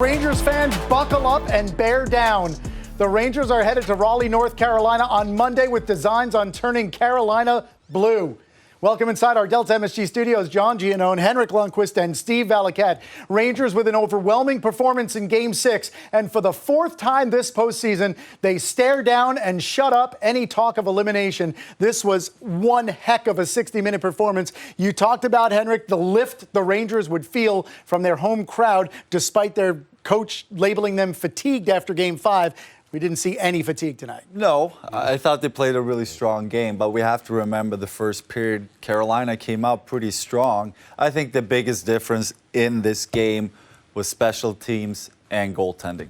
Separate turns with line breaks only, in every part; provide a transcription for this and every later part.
Rangers fans, buckle up and bear down. The Rangers are headed to Raleigh, North Carolina on Monday with designs on turning Carolina blue. Welcome inside our Delta MSG studios, John Giannone, Henrik Lundqvist, and Steve Valiquette. Rangers with an overwhelming performance in Game 6, and for the fourth time this postseason, they stare down and shut up any talk of elimination. This was one heck of a 60-minute performance. You talked about, Henrik, the lift the Rangers would feel from their home crowd, despite their coach labeling them fatigued after Game 5. We didn't see any fatigue tonight.
No, I thought they played a really strong game, but we have to remember the first period, Carolina came out pretty strong. I think the biggest difference in this game was special teams and goaltending.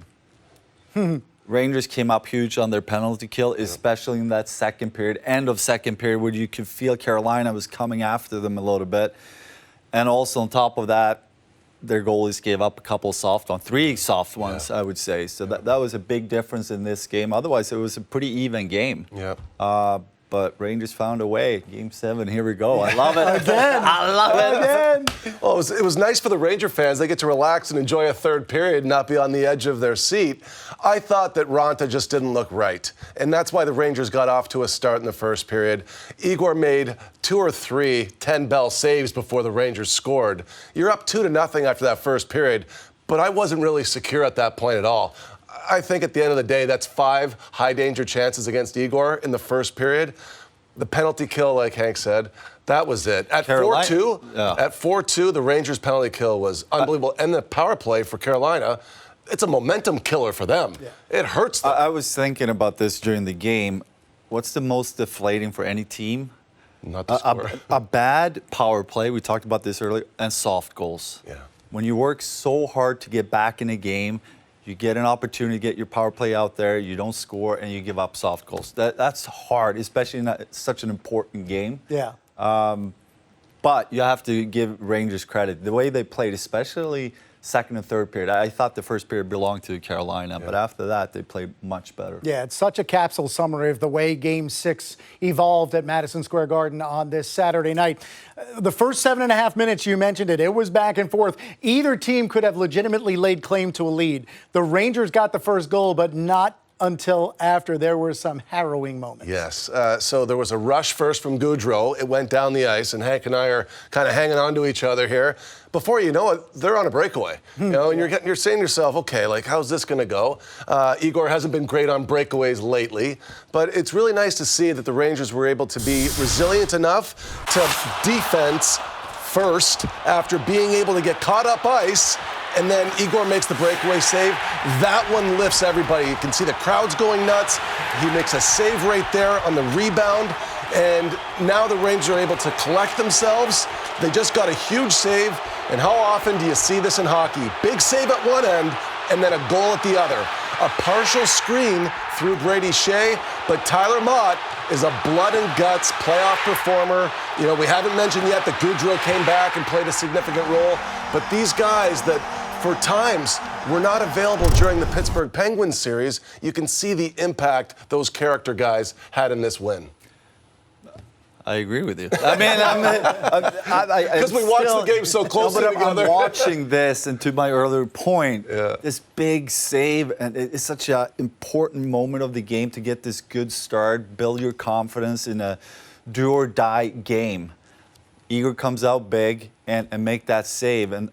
Rangers came up huge on their penalty kill, especially in that second period, end of second period, where you could feel Carolina was coming after them a little bit. And also on top of that, their goalies gave up a couple three soft ones, I would say. So that was a big difference in this game. Otherwise, it was a pretty even game. But Rangers found a way. Game 7, here we go. I love it.
Again.
I love it.
Again. Well, it was nice for the Ranger fans. They get to relax and enjoy a third period and not be on the edge of their seat. I thought that Raanta just didn't look right. And that's why the Rangers got off to a start in the first period. Igor made 2 or 3 10-bell saves before the Rangers scored. You're up 2-0 after that first period, but I wasn't really secure at that point at all. I think at the end of the day, that's 5 high-danger chances against Igor in the first period. The penalty kill, like Hank said, that was it. At 4-2, the Rangers' penalty kill was unbelievable. And the power play for Carolina, it's a momentum killer for them. It hurts them.
I was thinking about this during the game. What's the most deflating for any team?
Not to score.
A bad power play, we talked about this earlier, and soft goals. When you work so hard to get back in a game, you get an opportunity to get your power play out there, you don't score, and you give up soft goals. That's hard, especially in such an important game. But you have to give Rangers credit. The way they played, especially second and third period. I thought the first period belonged to Carolina, but after that, they played much better.
Yeah, it's such a capsule summary of the way Game 6 evolved at Madison Square Garden on this Saturday night. The first 7.5 minutes, you mentioned it, it was back and forth. Either team could have legitimately laid claim to a lead. The Rangers got the first goal, but not until after there were some harrowing moments.
Yes. So there was a rush first from Gaudreau. It went down the ice, and Hank and I are kind of hanging on to each other here. Before you know it, they're on a breakaway. You know, and you're saying to yourself, okay, like, how's this going to go? Igor hasn't been great on breakaways lately, but it's really nice to see that the Rangers were able to be resilient enough to defense first after being able to get caught up ice. And then Igor makes the breakaway save. That one lifts everybody. You can see the crowd's going nuts. He makes a save right there on the rebound. And now the Rangers are able to collect themselves. They just got a huge save. And how often do you see this in hockey? Big save at one end and then a goal at the other. A partial screen through Brady Shea, but Tyler Motte is a blood and guts playoff performer. You know, we haven't mentioned yet that Gaudreau came back and played a significant role, but these guys that for times were not available during the Pittsburgh Penguins series, you can see the impact those character guys had in this win.
I agree with you. I mean,
because we watched the game so closely together.
I'm watching this, and to my earlier point, this big save, and it's such an important moment of the game to get this good start, build your confidence in a do-or-die game. Igor comes out big and make that save, and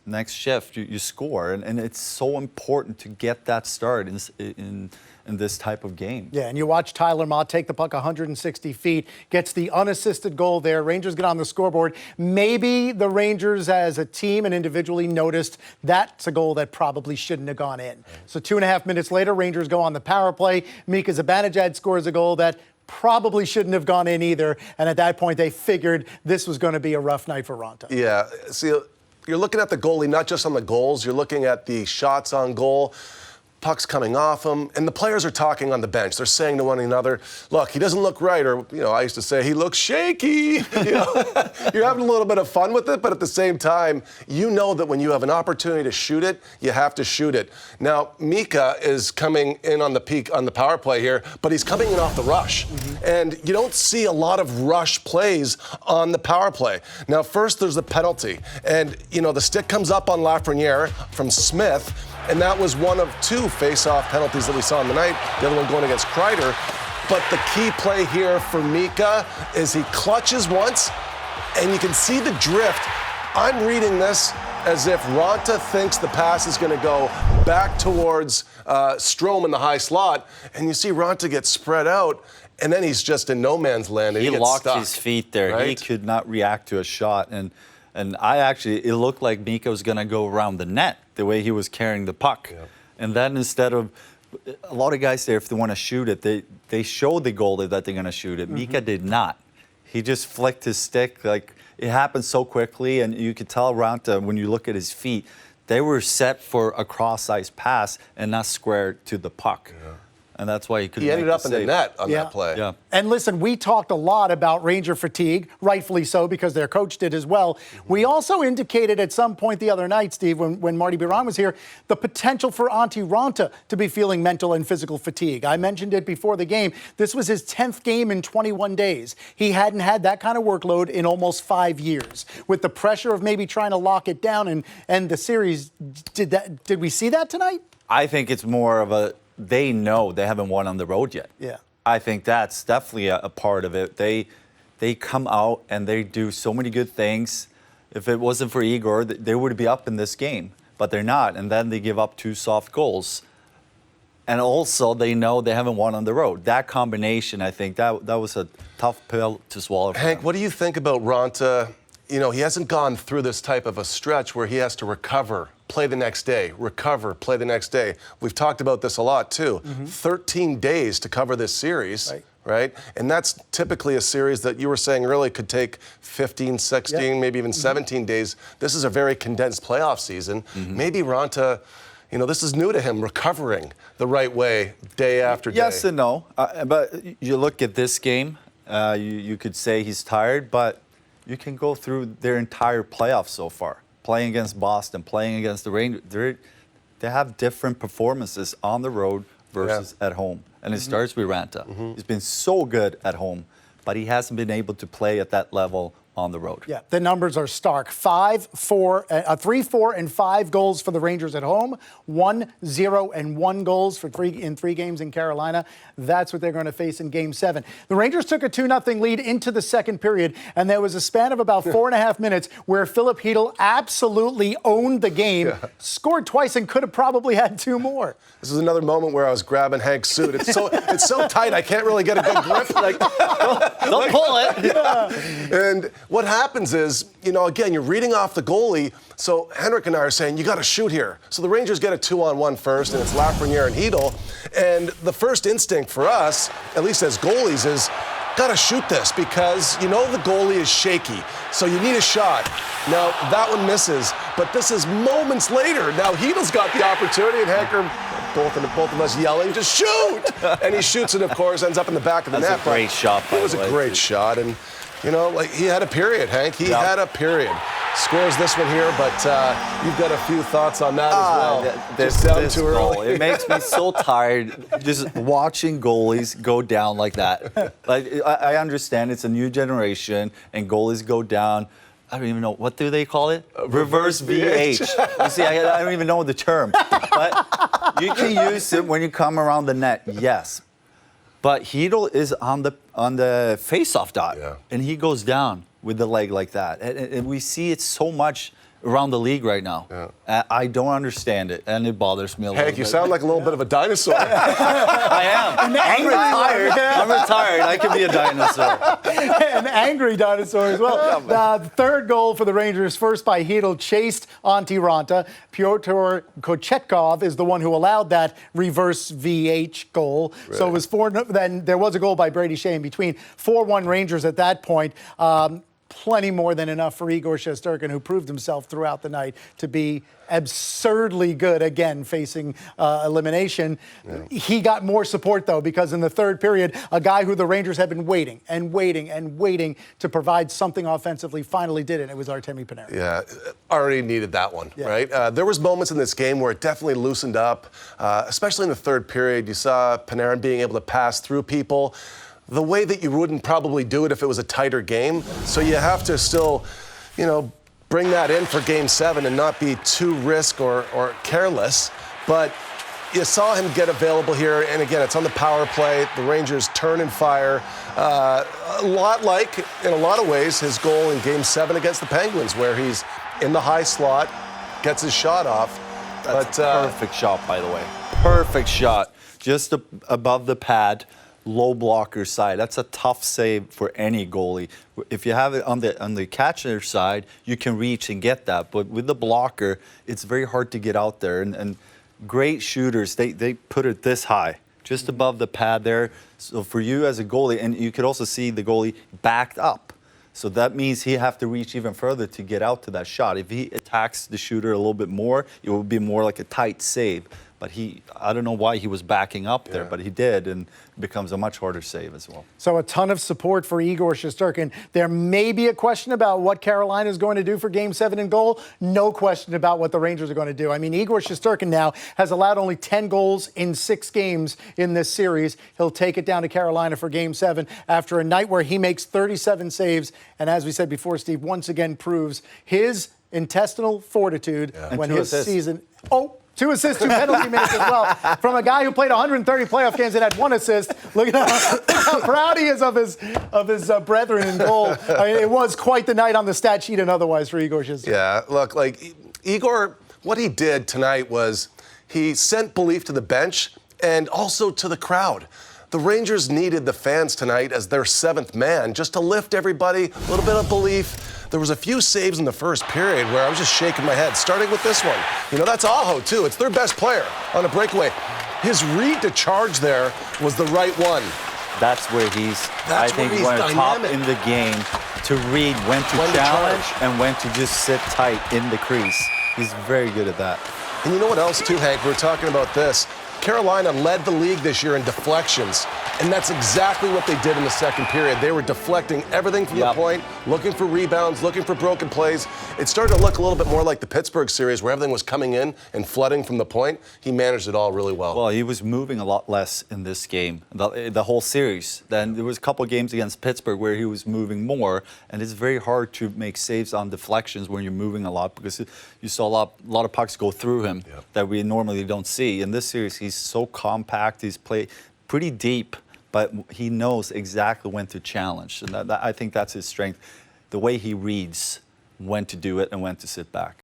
next shift you score, and it's so important to get that start in this type of game.
Yeah, and you watch Tyler Motte take the puck 160 feet, gets the unassisted goal there. Rangers get on the scoreboard. Maybe the Rangers as a team and individually noticed that's a goal that probably shouldn't have gone in. So 2.5 minutes later, Rangers go on the power play. Mika Zibanejad scores a goal that probably shouldn't have gone in either. And at that point, they figured this was going to be a rough night for Raanta.
Yeah, see, you're looking at the goalie, not just on the goals. You're looking at the shots on goal. puck's coming off him, and the players are talking on the bench. They're saying to one another, look, he doesn't look right, or, I used to say, he looks shaky. You're having a little bit of fun with it, but at the same time, you know that when you have an opportunity to shoot it, you have to shoot it. Now, Mika is coming in on the peak on the power play here, but he's coming in off the rush. And you don't see a lot of rush plays on the power play. Now, first, there's the penalty. And, the stick comes up on Lafreniere from Smith, and that was one of 2 face-off penalties that we saw in the night, the other one going against Kreider. But the key play here for Mika is he clutches once, and you can see the drift. I'm reading this as if Raanta thinks the pass is going to go back towards Strome in the high slot, and you see Raanta get spread out, and then he's just in no man's land, and he gets
locked
stuck,
his feet there.
right?
He could not react to a shot, and it looked like Mika was going to go around the net the way he was carrying the puck.
Yeah.
And then instead of, a lot of guys there, if they want to shoot it, they show the goalie that they're going to shoot it. Mika did not. He just flicked his stick. Like, it happened so quickly, and you could tell Raanta, when you look at his feet, they were set for a cross-ice pass and not square to the puck. Yeah. And that's why he couldn't.
He ended up in the
save.
net on that play.
Yeah.
And listen, we talked a lot about Ranger fatigue, rightfully so, because their coach did as well. We also indicated at some point the other night, Steve, when Marty Biron was here, the potential for Antti Raanta to be feeling mental and physical fatigue. I mentioned it before the game. This was his 10th game in 21 days. He hadn't had that kind of workload in almost 5 years. With the pressure of maybe trying to lock it down and end the series, did we see that tonight?
I think it's more of they know they haven't won on the road yet.
Yeah.
I think that's definitely a part of it. They come out and they do so many good things. If it wasn't for Igor, they would be up in this game, but they're not. And then they give up 2 soft goals. And also they know they haven't won on the road. That combination, I think, that was a tough pill to swallow for
Hank,
them.
what do you think about Raanta? He hasn't gone through this type of a stretch where he has to recover, play the next day, recover, play the next day. We've talked about this a lot, too. 13 days to cover this series, right? And that's typically a series that you were saying really could take 15, 16, maybe even 17 days. This is a very condensed playoff season. Maybe Raanta, this is new to him, recovering the right way day after day.
Yes and no. But you look at this game, you could say he's tired, but you can go through their entire playoffs so far. Playing against Boston, playing against the Rangers, they have different performances on the road versus at home. And it starts with Raanta. He's been so good at home, but he hasn't been able to play at that level on the road.
Yeah, the numbers are stark. 3, 4, and 5 goals for the Rangers at home. 1, 0, and 1 goals in 3 games in Carolina. That's what they're going to face in Game 7. The Rangers took a 2-0 lead into the second period, and there was a span of about 4.5 minutes where Filip Chytil absolutely owned the game, scored twice, and could have probably had 2 more.
This is another moment where I was grabbing Hank's suit. It's so tight, I can't really get a good grip.
Don't pull it.
And what happens is, again, you're reading off the goalie. So Henrik and I are saying, you got to shoot here. So the Rangers get a 2-on-1 first, and it's Lafreniere and Chytil. And the first instinct for us, at least as goalies, is got to shoot this because the goalie is shaky. So you need a shot. Now, that one misses, but this is moments later. Now, Chytil's got the opportunity, and Hank are both of us yelling, just shoot! And he shoots it, of course, ends up in the back of the net.
That's a great shot, by
It was
the way.
a great shot, and he had a period, Hank. He had a period. Scores this one here, but you've got a few thoughts on that as well.
This too early. It makes me so tired just watching goalies go down like that. Like, I understand it's a new generation and goalies go down. I don't even know, what do they call it? Reverse VH. You see, I don't even know the term. But you can use it when you come around the net, yes. But Chytil is on the face-off dot, and he goes down with the leg like that. And we see it so much around the league right now. I don't understand it, and it bothers me a little bit.
Hank, you sound like a little bit of a dinosaur.
I am. I'm retired. I'm retired. I can be a dinosaur.
An angry dinosaur as well. The third goal for the Rangers, first by Chytil, chased Antti Raanta. Pyotr Kochetkov is the one who allowed that reverse VH goal. Right. So it was 4. Then there was a goal by Brady Shea in between. 4-1 Rangers at that point. plenty more than enough for Igor Shesterkin, who proved himself throughout the night to be absurdly good, again, facing elimination. Yeah. He got more support, though, because in the third period, a guy who the Rangers had been waiting to provide something offensively finally did it. It was Artemi Panarin.
Yeah, already needed that one, right? There was moments in this game where it definitely loosened up, especially in the third period. You saw Panarin being able to pass through people the way that you wouldn't probably do it if it was a tighter game. So you have to still, bring that in for Game 7 and not be too risk or careless. But you saw him get available here, and again, it's on the power play. The Rangers turn and fire. A lot like, in a lot of ways, his goal in Game 7 against the Penguins, where he's in the high slot, gets his shot off.
That's a perfect shot, by the way. Perfect shot. Just above the pad. Low blocker side. That's a tough save for any goalie. If you have it on the catcher side, you can reach and get that. But with the blocker, it's very hard to get out there. And great shooters, they put it this high, just above the pad there. So for you as a goalie, and you could also see the goalie backed up. So that means he have to reach even further to get out to that shot. If he attacks the shooter a little bit more, it will be more like a tight save. But I don't know why he was backing up there, but he did, and it becomes a much harder save as well.
So a ton of support for Igor Shesterkin. There may be a question about what Carolina is going to do for Game 7 in goal. No question about what the Rangers are going to do. I mean, Igor Shesterkin now has allowed only 10 goals in 6 games in this series. He'll take it down to Carolina for Game 7 after a night where he makes 37 saves. And as we said before, Steve, once again proves his intestinal fortitude when his season... 2 assists, 2 penalty minutes as well. From a guy who played 130 playoff games and had 1 assist. Look at how proud he is of his brethren in goal. I mean, it was quite the night on the stat sheet and otherwise for Igor Shesterkin.
Yeah, look, Igor, what he did tonight was he sent belief to the bench and also to the crowd. The Rangers needed the fans tonight as their 7th man just to lift everybody, a little bit of belief. There was a few saves in the first period where I was just shaking my head, starting with this one. That's Aho, too. It's their best player on a breakaway. His read to charge there was the right one.
That's where I think, one of the top in the game to read when to challenge and when to just sit tight in the crease. He's very good at that.
And you know what else, too, Hank? We're talking about this. Carolina led the league this year in deflections, and that's exactly what they did in the second period. They were deflecting everything from the point, looking for rebounds, looking for broken plays. It started to look a little bit more like the Pittsburgh series where everything was coming in and flooding from the point. He managed it all really well.
Well, he was moving a lot less in this game, the whole series. Then there was a couple of games against Pittsburgh where he was moving more, and it's very hard to make saves on deflections when you're moving a lot because you saw a lot of pucks go through him that we normally don't see. In this series, he's so compact. He's played pretty deep, but he knows exactly when to challenge. And I think that's his strength, the way he reads when to do it and when to sit back.